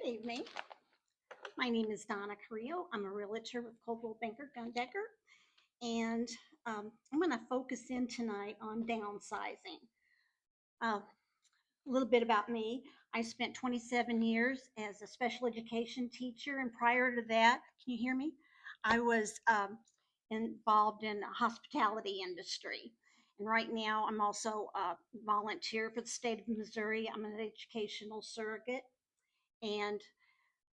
Good evening. My name is Donna Carrillo. I'm a realtor with Coldwell Banker Gundecker, and I'm going to focus in tonight on downsizing. A little bit about me. I spent 27 years as a special education teacher, and prior to that, can you hear me? I was involved in the hospitality industry. And right now, I'm also a volunteer for the state of Missouri. I'm an educational surrogate, and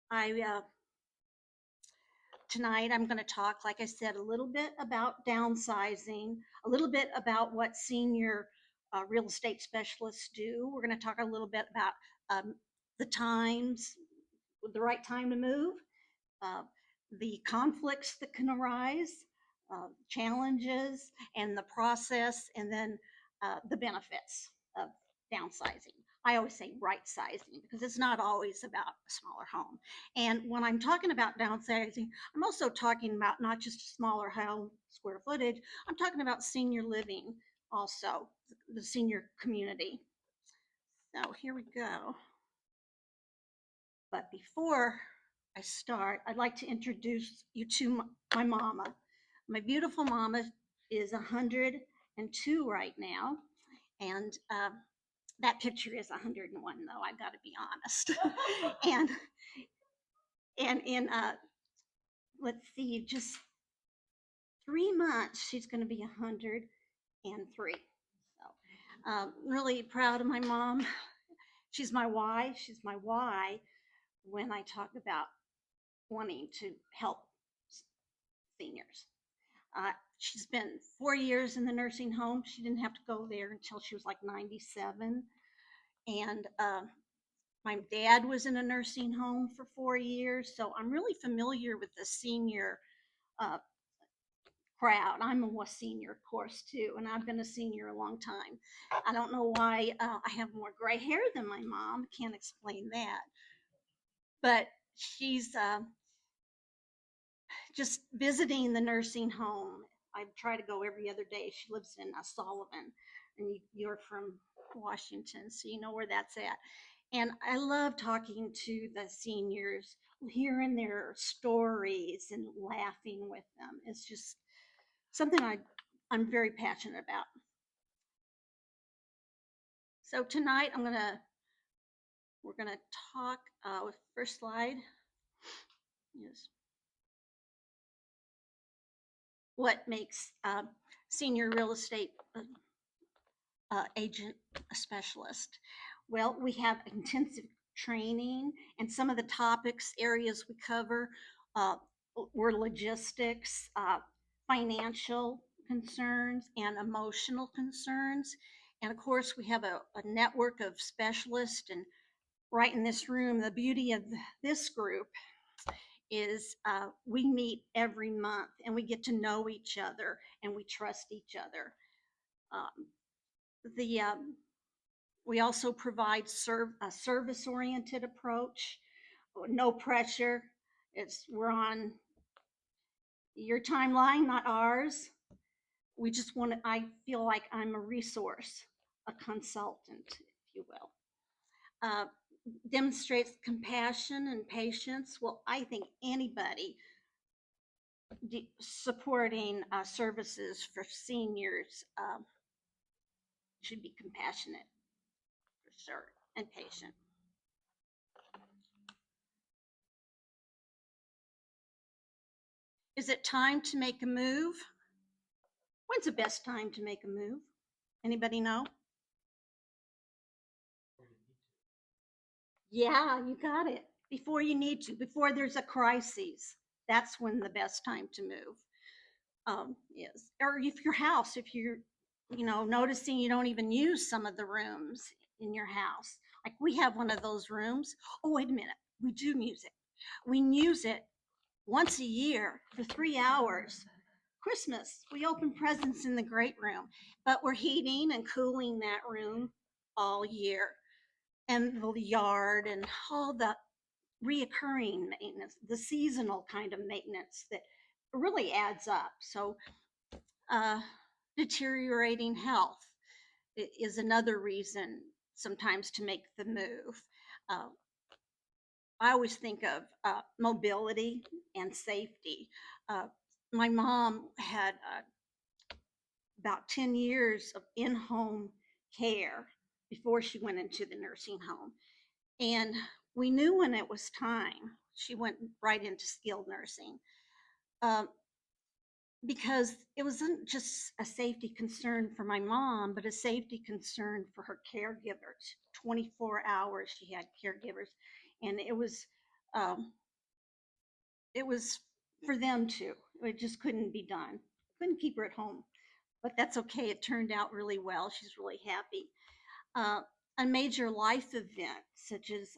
I tonight I'm going to talk, like I said, a little bit about downsizing, a little bit about what senior real estate specialists do. We're going to talk a little bit about the times, the right time to move, uh, the conflicts that can arise, challenges, and the process, and then the benefits of downsizing. I always say right sizing because it's not always about a smaller home. And when I'm talking about downsizing, I'm also talking about not just a smaller home square footage, I'm talking about senior living also, the senior community. So here we go. But before I start, I'd like to introduce you to my mama. My beautiful mama is 102 right now, and that picture is 101, though. I've got to be honest. and in let's see, just 3 months, she's going to be 103. So, really proud of my mom. She's my why. She's my why when I talk about wanting to help seniors. She spent 4 years in the nursing home. She didn't have to go there until she was like 97. And my dad was in a nursing home for 4 years. So I'm really familiar with the senior uh, crowd. I'm a senior, of course, too, and I've been a senior a long time. I don't know why I have more gray hair than my mom. Can't explain that. But she's just visiting the nursing home. I try to go every other day. She lives in Sullivan, and you're from Washington, so you know where that's at. And I love talking to the seniors, hearing their stories and laughing with them. It's just something I'm very passionate about. So tonight we're gonna talk with first slide is what makes senior real estate agent a specialist. Well, we have intensive training, and some of the topics areas we cover were logistics, financial concerns, and emotional concerns. And of course, we have a network of specialists. And right in this room, the beauty of this group is we meet every month and we get to know each other and we trust each other. Um, the We also provide a service-oriented approach, no pressure. We're on your timeline, not ours. We just want to, I feel like I'm a resource, a consultant, if you will. Demonstrates compassion and patience. Well, I think anybody supporting services for seniors should be compassionate, for sure, and patient. Is it time to make a move? When's the best time to make a move? Anybody know? Yeah, you got it. Before you need to, before there's a crisis, that's when the best time to move is. Or if your house, if you're, noticing you don't even use some of the rooms in your house. Like we have one of those rooms. Oh, wait a minute. We do use it. We use it once a year for 3 hours. Christmas, we open presents in the great room, but we're heating and cooling that room all year. And the yard and all the reoccurring maintenance, the seasonal kind of maintenance that really adds up. So, deteriorating health is another reason sometimes to make the move. Uh, I always think of mobility and safety. Uh, my mom had about 10 years of in-home care before she went into the nursing home. And we knew when it was time. She went right into skilled nursing. Um, because it wasn't just a safety concern for my mom, but a safety concern for her caregivers. 24 hours she had caregivers, and um, it was for them too. It just couldn't be done. Couldn't keep her at home, but that's okay. It turned out really well. She's really happy. Uh, a major life event, such as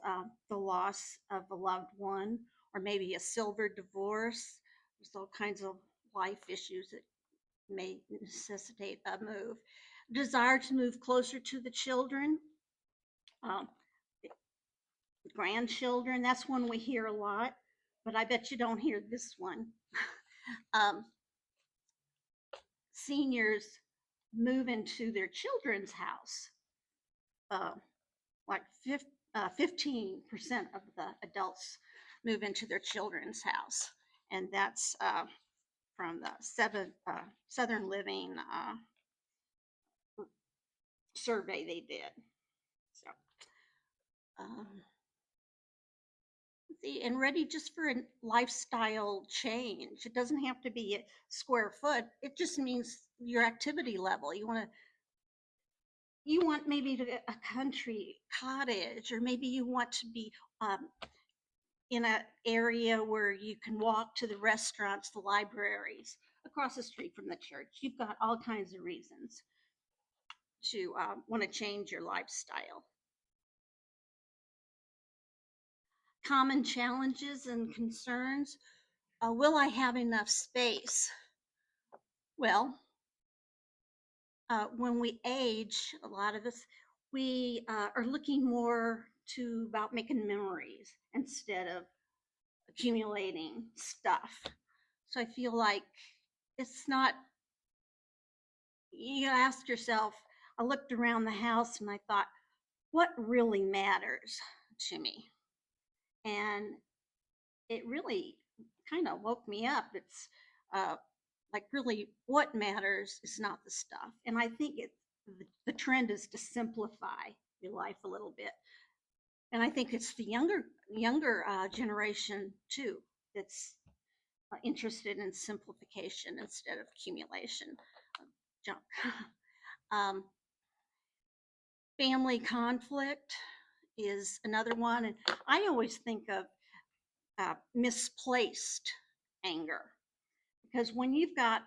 the loss of a loved one, or maybe a silver divorce. There's all kinds of life issues that may necessitate a move. Desire to move closer to the children, um, grandchildren, that's one we hear a lot, but I bet you don't hear this one. um, Seniors move into their children's house. Uh, like 15% of the adults move into their children's house. And that's from the Southern Living survey they did. So, um, see, and ready just for a lifestyle change. It doesn't have to be a square foot. It just means your activity level. You want maybe a country cottage, or maybe you want to be in an area where you can walk to the restaurants, the libraries, across the street from the church. You've got all kinds of reasons to want to change your lifestyle. Common challenges and concerns. Will I have enough space? Well, when we age, a lot of us, we are looking more to about making memories instead of accumulating stuff. So I feel like it's not, you ask yourself, I looked around the house and I thought, what really matters to me? And it really kind of woke me up. It's uh, like, really, what matters is not the stuff. And I think the trend is to simplify your life a little bit. And I think it's the younger generation too that's interested in simplification instead of accumulation of junk. um, Family conflict is another one, and I always think of misplaced anger, because when you've got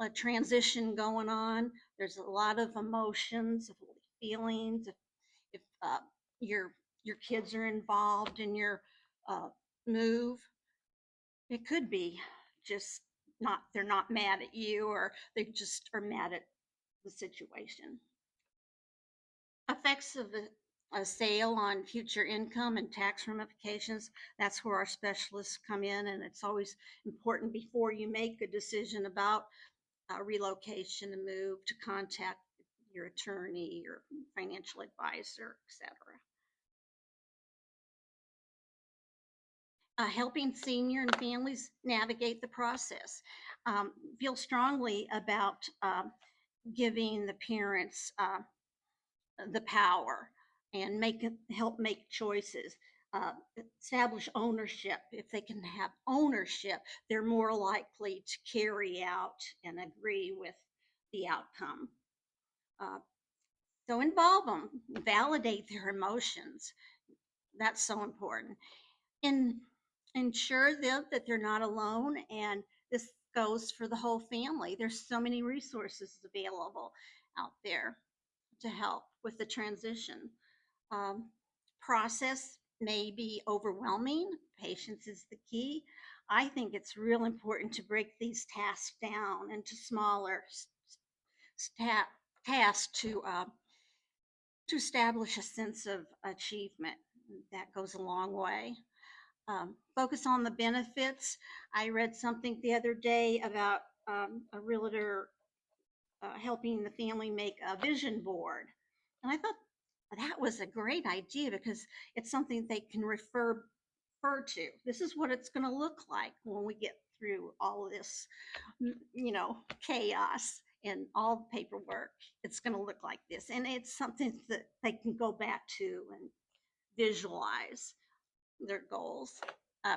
a transition going on, there's a lot of emotions, feelings. If your your kids are involved in your uh, move, it could be just not, they're not mad at you, or they just are mad at the situation. Effects of a sale on future income and tax ramifications. That's where our specialists come in, and it's always important before you make a decision about relocation and move to contact your attorney, your financial advisor, etc. Helping senior and families navigate the process. Feel strongly about giving the parents the power and help make choices. Establish ownership. If they can have ownership, they're more likely to carry out and agree with the outcome. Uh, so involve them, validate their emotions. That's so important. And ensure them that they're not alone. And this goes for the whole family. There's so many resources available out there to help with the transition. Um, Process may be overwhelming. Patience is the key. I think it's real important to break these tasks down into smaller tasks to establish a sense of achievement. That goes a long way. Focus on the benefits. I read something the other day about a realtor helping the family make a vision board. And I thought that was a great idea, because it's something they can refer refer to. This is what it's going to look like when we get through all of this, chaos and all the paperwork. It's going to look like this. And it's something that they can go back to and visualize their goals.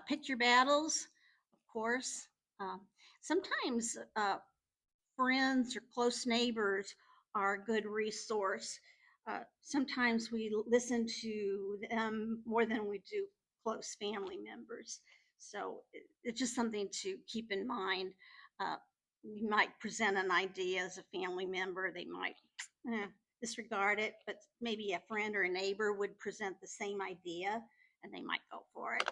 Pick your battles, of course. Um, Sometimes friends or close neighbors are a good resource. Sometimes we listen to them more than we do close family members. So it's just something to keep in mind. Uh, you might present an idea as a family member, they might disregard it, but maybe a friend or a neighbor would present the same idea and they might go for it.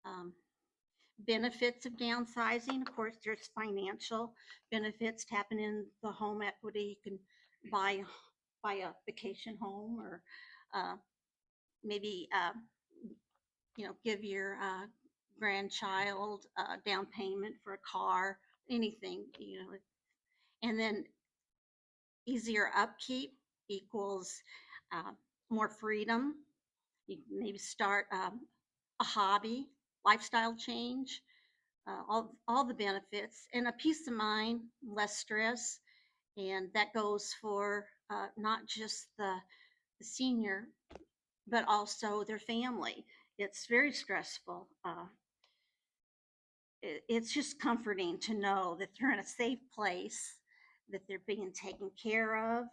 Um, Benefits of downsizing, of course, there's financial benefits. Tapping in the home equity, you can buy a vacation home, or uh, maybe give your grandchild a down payment for a car, anything, and then easier upkeep equals uh, more freedom. You can maybe start a hobby, lifestyle change, all the benefits, and a peace of mind, less stress. And that goes for not just the senior, but also their family. It's very stressful. It's just comforting to know that they're in a safe place, that they're being taken care of.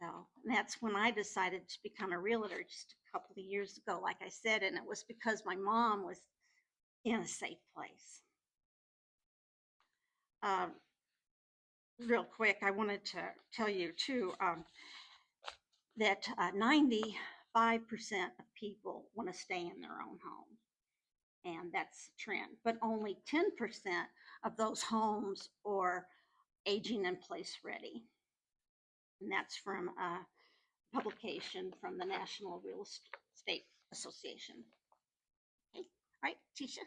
So that's when I decided to become a realtor just a couple of years ago, like I said, and it was because my mom was in a safe place. Um, Real quick, I wanted to tell you too that 95% of people want to stay in their own home, and that's a trend. But only 10% of those homes are aging in place ready, and that's from a publication from the National Real Estate Association. Okay. All right, Tisha.